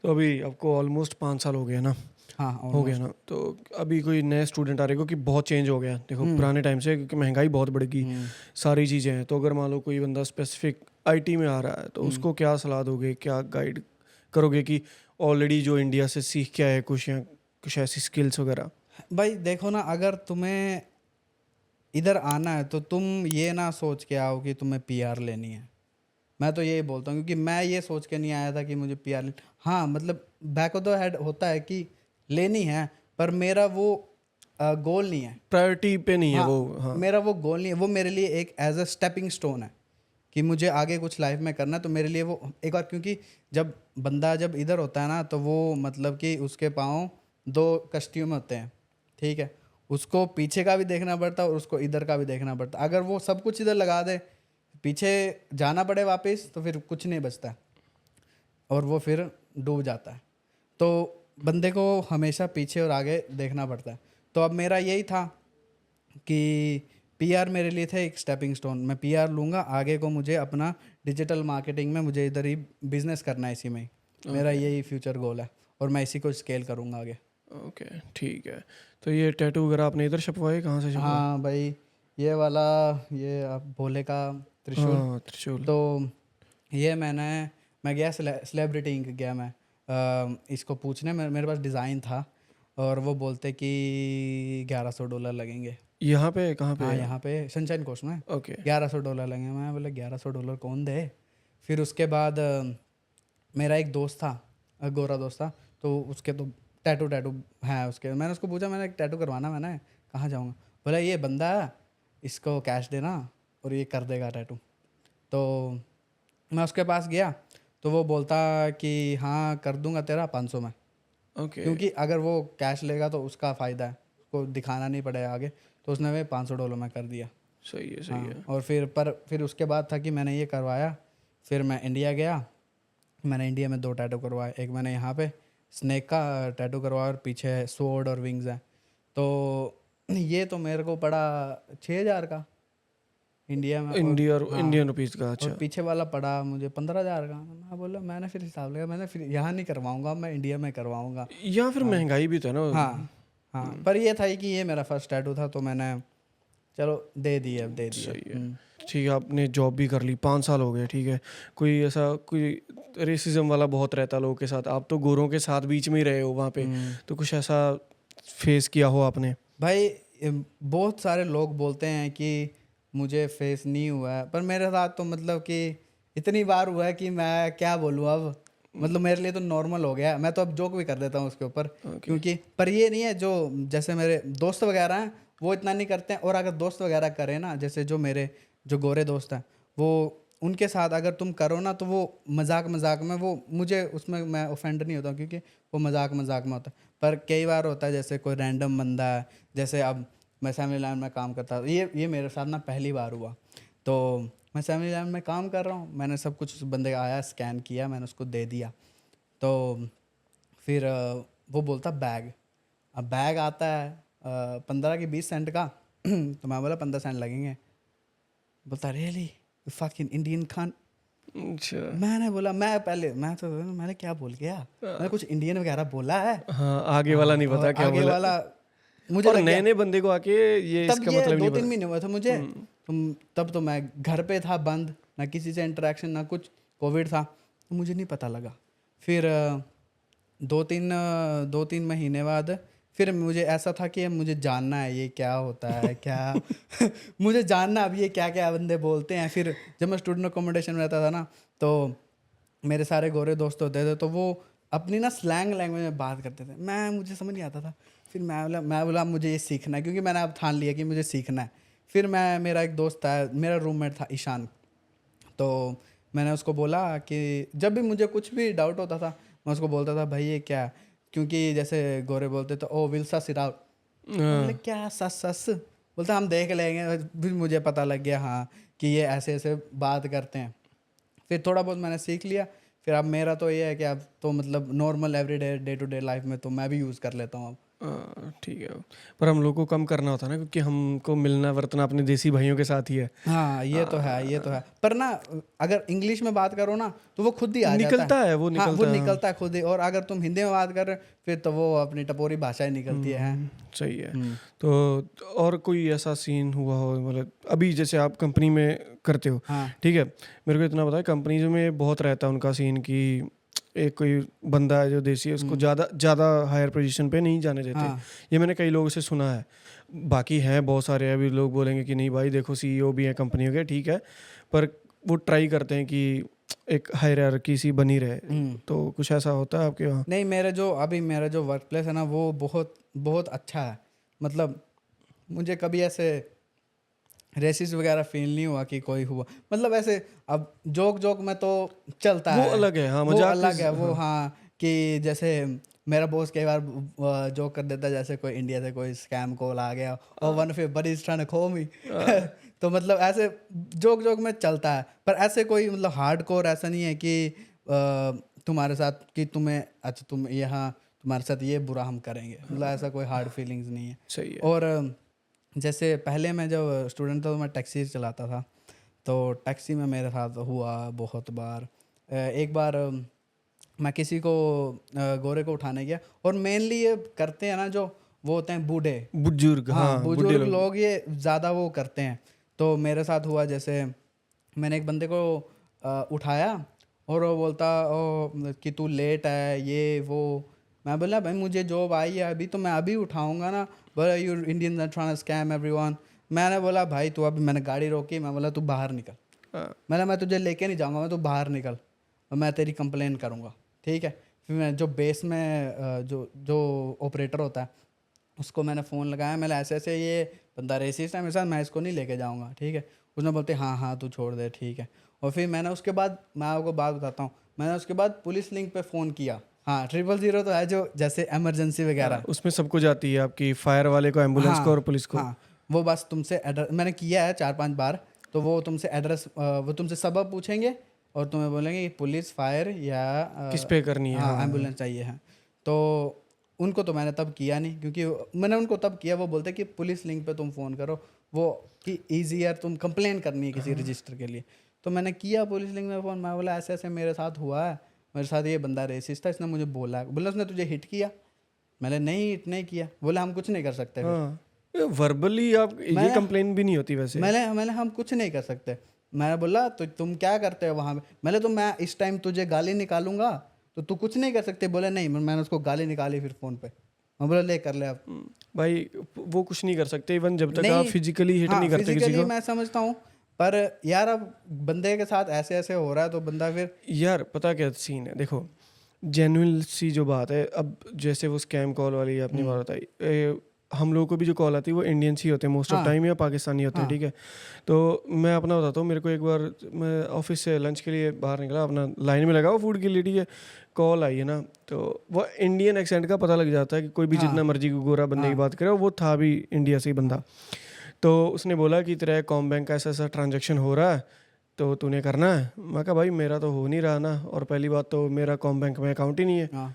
तो अभी आपको ऑलमोस्ट 5 साल हो गया ना? हाँ हो गया ऑलमोस्ट। ना? तो अभी कोई नए स्टूडेंट आ रहे, क्योंकि बहुत चेंज हो गया देखो पुराने टाइम से, क्योंकि महंगाई बहुत बढ़ गई, सारी चीज़ें हैं। तो अगर मान लो कोई बंदा स्पेसिफिक आईटी में आ रहा है, तो उसको क्या सलाह दोगे, क्या गाइड करोगे कि ऑलरेडी जो इंडिया से सीख के आए कुछ, या कुछ ऐसी स्किल्स वगैरह? भाई देखो ना, अगर तुम्हें इधर आना है तो तुम ये ना सोच के आओ कि तुम्हें पीआर लेनी है। मैं तो यही बोलता हूँ, क्योंकि मैं ये सोच के नहीं आया था कि मुझे पीआर लेनी। हाँ मतलब बैक ऑफ द हेड होता है कि लेनी है, पर मेरा वो गोल नहीं है। प्रायोरिटी पे नहीं है हाँ, वो। हाँ, मेरा वो गोल नहीं है, वो मेरे लिए एक एज अ स्टेपिंग स्टोन है कि मुझे आगे कुछ लाइफ में करना है। तो मेरे लिए वो एक बार, क्योंकि जब बंदा जब इधर होता है ना, तो वो मतलब कि उसके पाँव दो कश्तियों में होते हैं, ठीक है। उसको पीछे का भी देखना पड़ता है और उसको इधर का भी देखना पड़ता है। अगर वो सब कुछ इधर लगा दे, पीछे जाना पड़े वापस, तो फिर कुछ नहीं बचता और वो फिर डूब जाता है। तो बंदे को हमेशा पीछे और आगे देखना पड़ता है। तो अब मेरा यही था कि पीआर मेरे लिए थे एक स्टेपिंग स्टोन। मैं पीआर लूँगा, आगे को मुझे अपना डिजिटल मार्केटिंग में मुझे इधर ही बिजनेस करना है, इसी में ही मेरा यही फ्यूचर गोल है और मैं इसी को स्केल करूँगा आगे। ओके, ठीक है। तो ये टैटू वगैरह आपने इधर छपवाए, कहाँ से छपवाए? हाँ भाई, ये वाला, ये आप भोले का त्रिशूल। हाँ, त्रिशूल। तो ये मैं गया सेलिब्रिटी इंक गया मैं इसको पूछने में, मेरे पास डिज़ाइन था और वो बोलते कि $1100 लगेंगे। यहाँ पे कहाँ पे हाँ है? यहाँ पे सनशाइन कोस्ट में ओके। $1100 लगेंगे। मैं बोला $1100 कौन दे। फिर उसके बाद मेरा एक दोस्त था, गोरा दोस्त था, तो उसके तो टैटू टैटू है उसके। मैंने उसको पूछा, मैंने एक टैटू करवाना, मैंने कहाँ जाऊँगा। बोला ये बंदा है, इसको कैश देना और ये कर देगा टैटू। तो मैं उसके पास गया तो वो बोलता कि हाँ कर दूंगा तेरा 500 में, ओके, क्योंकि अगर वो कैश लेगा तो उसका फ़ायदा है, उसको दिखाना नहीं पड़ेगा आगे। तो उसने मैं $500 में कर दिया। सही है, सही हाँ, है। और फिर उसके बाद था कि मैंने ये करवाया। फिर मैं इंडिया गया, मैंने इंडिया में 2 टैटू करवाए। एक मैंने यहाँ पे स्नेक का टैटू करवाया और पीछे स्वॉर्ड और विंग्स हैं। तो ये तो मेरे को पड़ा 6,000 का इंडिया में। और इंडिया, हाँ, इंडियन रुपीज़ का? और अच्छा। पीछे वाला पड़ा मुझे 15,000 का। मैं बोला, मैंने फिर हिसाब लगा, मैंने फिर यहाँ नहीं करवाऊंगा, मैं इंडिया में करवाऊंगा। या फिर हाँ महंगाई भी तो है ना? हाँ हाँ, पर ये था कि ये मेरा फर्स्ट टैटू था, तो मैंने चलो दे दिए, अब दे दिए। सही है। ठीक है, आपने जॉब भी कर ली, 5 साल हो गए, ठीक है। कोई ऐसा कोई रेसिज्म वाला बहुत रहता है लोगों के साथ, आप तो गोरों के साथ बीच में ही रहे हो वहाँ पे, तो कुछ ऐसा फेस किया हो आपने? भाई बहुत सारे लोग बोलते हैं कि मुझे फेस नहीं हुआ है, पर मेरे साथ तो मतलब कि इतनी बार हुआ है कि मैं क्या बोलूँ अब। मतलब मेरे लिए तो नॉर्मल हो गया, मैं तो अब जोक भी कर देता हूँ उसके ऊपर। क्योंकि पर ये नहीं है, जो जैसे मेरे दोस्त वगैरह हैं वो इतना नहीं करते हैं। और अगर दोस्त वगैरह करें ना, जैसे जो मेरे जो गोरे दोस्त हैं, वो उनके साथ अगर तुम करो ना, तो वो मजाक मजाक में, वो मुझे उसमें मैं ऑफेंड नहीं होता हूँ, क्योंकि वो मजाक मजाक में होता है। पर कई बार होता है जैसे कोई रैंडम बंदा है, जैसे अब मैं फैमिली लाइन में काम करता था, ये मेरे साथ ना पहली बार हुआ। तो मैं फैमिली लाइन में काम कर रहा हूँ, मैंने सब कुछ उस बंदे का आया, स्कैन किया, मैंने उसको दे दिया। तो फिर वो बोलता बैग। अब बैग आता है 15 की 20 सेंट का। तो मैं बोला 15 सेंट लगेंगे। बोलता रियली फकिंग इंडियन खान। अच्छा। मैंने बोला, मैंने क्या बोल गया, मैंने कुछ इंडियन वगैरह बोला है। हाँ, आगे वाला हाँ, नहीं और पता क्या आगे बोला। वाला मुझे और लग नए गया। नए बंदे को आके ये तब इसका ये मतलब नहीं 2-3 पता। महीने हुए थे मुझे। तब तो मैं घर पे था बंद, ना किसी से इंटरेक्शन, ना कुछ, कोविड था, तो मुझे नहीं पता लगा। फिर 2-3 महीने बाद फिर मुझे ऐसा था कि अब मुझे जानना है ये क्या होता है क्या। मुझे जानना अब ये क्या क्या बंदे बोलते हैं। फिर जब मैं स्टूडेंट अकोमोडेशन में रहता था ना, तो मेरे सारे गोरे दोस्त होते थे, तो वो अपनी ना स्लैंग लैंग्वेज में बात करते थे, मुझे समझ नहीं आता था। फिर मैं बोला मुझे ये सीखना है, क्योंकि मैंने अब ठान लिया कि मुझे सीखना है। फिर मेरा एक दोस्त था, मेरा रूममेट था ईशान। तो मैंने उसको बोला कि जब भी मुझे कुछ भी डाउट होता था, मैं उसको बोलता था भाई ये क्या है? क्योंकि जैसे गोरे बोलते तो oh will suss it out. मैं बोले क्या सस सस? बोलता हम देख लेंगे। फिर मुझे पता लग गया हाँ कि ये ऐसे ऐसे बात करते हैं। फिर थोड़ा बहुत मैंने सीख लिया। फिर अब मेरा तो ये है कि अब तो मतलब normal every day to day life में तो मैं भी यूज़ कर लेता हूँ अब। ठीक है, पर हम लोग को कम करना होता है ना, क्योंकि हमको मिलना वर्तना अपने देसी भाइयों के साथ ही है। हाँ ये तो है, ये तो है। पर ना अगर इंग्लिश में बात करो ना तो वो खुद ही आ जाता निकलता है, वो हाँ वो निकलता है। निकलता है खुद ही। और अगर तुम हिंदी में बात कर रहे हो फिर तो वो अपनी टपोरी भाषा ही निकलती है। सही है। हम्म। तो और कोई ऐसा सीन हुआ हो, मतलब अभी जैसे आप कंपनी में करते हो, हाँ ठीक है, मेरे को इतना पता है कंपनीज में बहुत रहता है उनका सीन कि एक कोई बंदा है जो देसी है उसको ज़्यादा ज़्यादा हायर पोजीशन पे नहीं जाने देते। हाँ ये मैंने कई लोगों से सुना है। बाकी हैं बहुत सारे, अभी लोग बोलेंगे कि नहीं भाई देखो सीईओ भी हैं कंपनियों के, ठीक है, पर वो ट्राई करते हैं कि एक हायरार्की सी बनी रहे। तो कुछ ऐसा होता है आपके वहाँ? नहीं, मेरा जो वर्क प्लेस है ना वो बहुत बहुत अच्छा है। मतलब मुझे कभी ऐसे रेसिस वगैरह फील नहीं हुआ कि कोई हुआ। मतलब ऐसे अब जोक जोक में तो चलता वो है, अलग है, हाँ, वो मजाक अलग है वो। हाँ। हाँ कि जैसे मेरा बॉस कई बार जोक कर देता है, जैसे कोई इंडिया से कोई स्कैम कॉल आ गया और one of your buddies trying to call me तो मतलब ऐसे जोक जोक में चलता है। पर ऐसे कोई मतलब हार्डकोर ऐसा नहीं है कि तुम्हारे साथ कि तुम्हें अच्छा तुम यहाँ तुम्हारे साथ ये बुरा हम करेंगे। मतलब ऐसा कोई हार्ड फीलिंग्स नहीं है। सही है। और जैसे पहले मैं जब स्टूडेंट था तो मैं टैक्सी चलाता था, तो टैक्सी में मेरे साथ हुआ बहुत बार। एक बार मैं किसी को गोरे को उठाने गया, और मेनली ये करते हैं ना जो वो होते हैं बूढ़े, बुजुर्ग, हाँ हाँ, बुढ़े बुजुर्ग लोग। लोग ये ज़्यादा वो करते हैं। तो मेरे साथ हुआ, जैसे मैंने एक बंदे को उठाया और वो बोलता कि तू लेट है ये वो। मैं बोला भाई मुझे जॉब आई है अभी, तो मैं अभी उठाऊंगा ना। बोला you Indian trying to scam everyone. मैंने बोला भाई तू अभी, मैंने गाड़ी रोकी, मैं बोला तू बाहर निकल। हाँ, मैं तुझे लेके नहीं जाऊंगा, मैं तू बाहर निकल और मैं तेरी कंप्लेन करूंगा, ठीक है। फिर मैं जो बेस में जो जो ऑपरेटर होता है उसको मैंने फ़ोन लगाया, मैंने ऐसे ऐसे ये बंदा रेसिस्ट है मेरे साथ, मैं इसको नहीं लेके जाऊंगा, ठीक है। उसने बोलते हाँ हाँ तू छोड़ दे, ठीक है। और फिर मैंने उसके बाद, मैं आपको बात बताता हूँ, मैंने उसके बाद पुलिस लिंक पे फ़ोन किया। हाँ 000 तो है जो जैसे इमरजेंसी वगैरह। उसमें सबको जाती है आपकी, फायर वाले को, एम्बुलेंस को और हाँ पुलिस को। हाँ वो बस तुमसे एड्रेस मैंने किया है 4-5 बार। तो वो तुमसे एड्रेस वो तुमसे सबब पूछेंगे और तुम्हें बोलेंगे कि पुलिस फायर या किस पे करनी है, हाँ हाँ। एम्बुलेंस चाहिए है। तो उनको तो मैंने तब किया नहीं, क्योंकि मैंने उनको तब किया, वो बोलते कि पुलिस लिंक पे तुम फ़ोन करो, वो कि ईजियर तुम कंप्लेन करनी है किसी रजिस्टर के लिए। तो मैंने किया पुलिस लिंक में फ़ोन, मैं बोला ऐसे ऐसे मेरे साथ हुआ है, मेरे साथ ये बंदा रेसिस्ट था, इसने मुझे बोला, बोला उसने तुझे हिट किया। मैंने नहीं हिट नहीं किया। बोले हम कुछ नहीं कर सकते फिर। हाँ, वर्बली आप ये मैंने कंप्लेन भी नहीं होती वैसे। मैंने मैंने हम कुछ नहीं कर सकते। मैंने बोला तो तुम क्या करते हो वहाँ पे। मैंने तो मैं इस टाइम तुझे गाली निकालूंगा तो तू कुछ नहीं कर सकते। बोले नहीं, मैंने उसको गाली निकाली फिर फ़ोन पे। मैं बोला ले कर ले अब। भाई वो कुछ नहीं कर सकते इवन जब तक आप नहीं, फिजिकली हिट हाँ नहीं करते किसी फिजिकली को। मैं समझता हूँ, पर यार अब बंदे के साथ ऐसे ऐसे हो रहा है तो बंदा फिर यार पता क्या सीन है, देखो जेन्युइन सी जो बात है, अब जैसे वो स्कैम कॉल वाली आपने बात बताई, हम लोगों को भी जो कॉल आती है वो इंडियंस ही होते हैं मोस्ट ऑफ हाँ टाइम, या पाकिस्तानी होते हैं, हाँ ठीक है। तो मैं अपना बताता हूँ, मेरे को एक बार मैं ऑफिस से लंच के लिए बाहर निकला, अपना लाइन में लगा हुआ फूड के लिए, ठीक है, कॉल आई है ना, तो वो इंडियन एक्सेंट का पता लग जाता है कि कोई भी जितना मर्जी गोरा बंदे की बात करे, वो था भी इंडिया से ही बंदा। तो उसने बोला कि तेरा कॉम बैंक का ऐसा ऐसा ट्रांजेक्शन हो रहा है तो तूने करना है। मैं कहा भाई मेरा तो हो नहीं रहा ना, और पहली बात तो मेरा कॉम बैंक में अकाउंट ही नहीं है। हाँ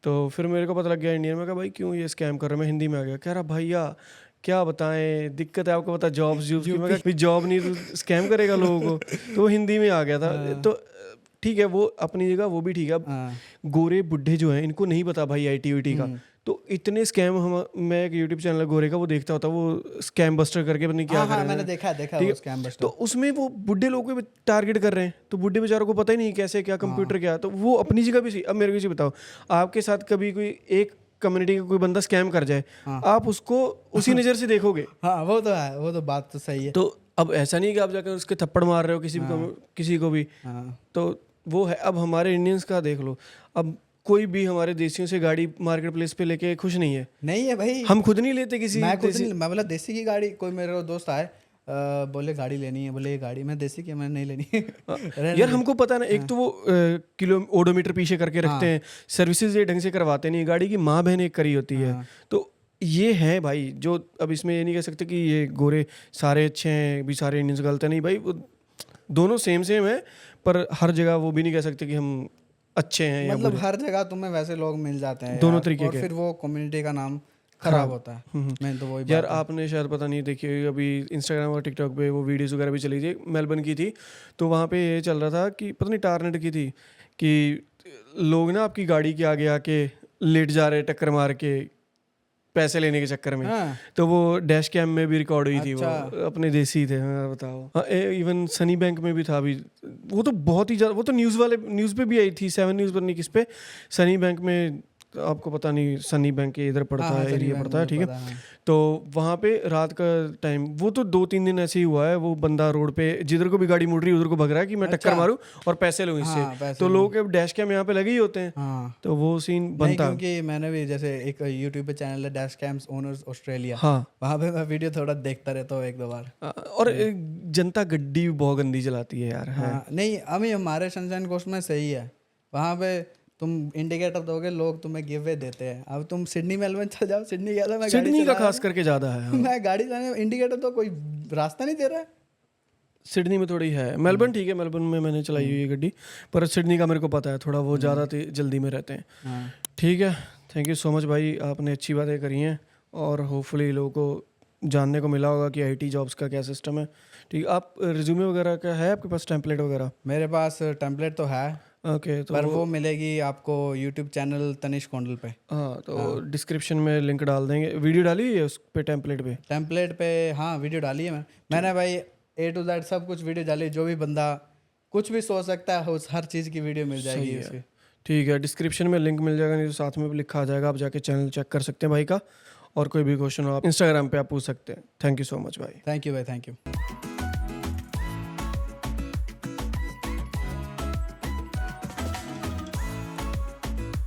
तो फिर मेरे को पता लग गया इंडियन में, कहा भाई क्यों ये स्कैम कर रहे हो। मैं हिंदी में आ गया, कह रहा भैया क्या बताएं दिक्कत है आपको, पता जॉब्स की। मैं कहा जॉब नहीं तो स्कैम करेगा लोगों को। तो वो हिंदी में आ गया था। तो ठीक है, वो अपनी जगह वो भी ठीक है। अब गोरे बुढ़े जो हैं इनको नहीं पता भाई आईटी वीटी का, तो इतने स्कैम हम, मैं एक यूट्यूब चैनल गोरे का वो देखता होता, वो स्कैम बस्टर करके पता नहीं क्या कर हाँ रहे मैंने हैं, देखा ठीक है। वो स्कैम बस्टर। तो उसमें वो बुढ़े लोगों को टारगेट कर रहे हैं, तो बुढ़े बेचारों को पता ही नहीं कैसे क्या कंप्यूटर क्या, तो वो अपनी जगह भी सही। अब मेरे को ये बताओ, आपके साथ कभी कोई एक कम्युनिटी का कोई बंदा स्कैम कर जाए, आप उसको उसी नज़र से देखोगे। हाँ वो तो है, वो तो बात तो सही है। तो अब ऐसा नहीं कि आप जाकर उसके थप्पड़ मार रहे हो किसी को भी। तो वो है। अब हमारे इंडियंस का देख लो, अब कोई भी हमारे देसियों से गाड़ी मार्केट प्लेस पे लेके खुश नहीं है। नहीं है भाई, हम खुद नहीं लेते किसी मैं खुद नहीं, मैं बोला देसी की गाड़ी, कोई मेरे दोस्त आए बोले गाड़ी लेनी है, बोले ये गाड़ी, मैं देसी की मैंने नहीं लेनी यार हमको पता है ना, एक तो वो किलो ओडोमीटर पीछे करके रखते हैं, सर्विसेज ये ढंग से करवाते नहीं, गाड़ी की माँ बहन एक करी होती है। तो ये है भाई जो, अब इसमें ये नहीं कह सकते कि ये गोरे सारे अच्छे हैं भी सारे इंडियंस गलत है, नहीं भाई, वो दोनों सेम है, पर हर जगह वो भी नहीं कह सकते कि हम अच्छे हैं या मतलब बुरे। हर जगह तुम्हें वैसे लोग मिल जाते हैं दोनों यार, तरीके और के। फिर वो कम्युनिटी का नाम खराब होता है। मैंने तो वही यार आपने शायद पता नहीं देखी होगी, अभी इंस्टाग्राम और टिकटॉक पे वो वीडियोस वगैरह भी चली थी, मेलबर्न की थी, तो वहाँ पे ये चल रहा था कि पता नहीं टारनेट की थी कि लोग ना आपकी गाड़ी के आगे आके लेट जा रहे टक्कर मार के पैसे लेने के चक्कर में। हाँ। तो वो डैश कैम में भी रिकॉर्ड हुई थी, वो अच्छा। अपने देसी थे। हाँ बताओ। हाँ, इवन सनी बैंक में भी था अभी, वो तो बहुत ही ज़्यादा, वो तो न्यूज़ पे भी आई थी, 7 न्यूज़ पर नहीं किस पे, सनी बैंक में, आपको पता नहीं सनी बैंक के इधर पड़ता है, एरिया पड़ता है, ठीक है। तो वहाँ पे रात का टाइम, वो तो 2-3 दिन ऐसे ही हुआ है, वो बंदा रोड पे जिधर को भी गाड़ी मुड़ रही है उधर को भग रहा है कि मैं टक्कर मारूं और पैसे लूं इससे। तो लोगों के डैश कैम यहाँ पे लगे ही होते हैं। हाँ। तो वो सीन बनता, क्योंकि मैंने भी जैसे एक यूट्यूब पे चैनल है डैश कैम्स ओनर्स ऑस्ट्रेलिया, हाँ, वहाँ पे मैं वीडियो थोड़ा देखता रहता हूँ 1-2 बार। और जनता गड्डी भी बहुत गंदी चलाती है यार। हाँ, नहीं अभी हमारे सनशाइन कोस्ट में सही है, वहाँ पे तुम इंडिकेटर दोगे लोग तुम्हें गिव वे देते हैं। अब तुम सिडनी मेलबर्न चल जाओ, सिडनी गया था मैं, सिडनी का खास करके ज़्यादा है। मैं गाड़ी चलाने में इंडिकेटर तो कोई रास्ता नहीं दे रहा है। सिडनी में थोड़ी है, मेलबर्न ठीक है, मेलबर्न में मैंने चलाई हुई है गड्डी, पर सिडनी का मेरे को पता है थोड़ा, वो ज़्यादा जल्दी में रहते हैं। ठीक है, थैंक यू सो मच भाई, आपने अच्छी बातें करी हैं और होपफुली लोगों को जानने को मिला होगा कि आईटी जॉब्स का क्या सिस्टम है। ठीक, आप रिज्यूमे वगैरह का है आपके पास, टेम्पलेट वगैरह? मेरे पास टेम्पलेट तो है, ओके, तो पर वो मिलेगी आपको यूट्यूब चैनल तनिष कोंडल पे। हाँ, तो डिस्क्रिप्शन में लिंक डाल देंगे। वीडियो डाली है उस पे टेम्पलेट पे? हाँ वीडियो डाली है मैंने भाई, A to Z सब कुछ वीडियो डाली, जो भी बंदा कुछ भी सोच सकता है उस हर चीज़ की वीडियो मिल जाएगी उसकी। ठीक है, डिस्क्रिप्शन में लिंक मिल जाएगा, नहीं तो साथ में भी लिखा आ जाएगा, आप जाके चैनल चेक कर सकते हैं भाई का। और कोई भी क्वेश्चन हो आप इंस्टाग्राम पे आप पूछ सकते हैं। थैंक यू सो मच भाई। थैंक यू भाई, थैंक यू।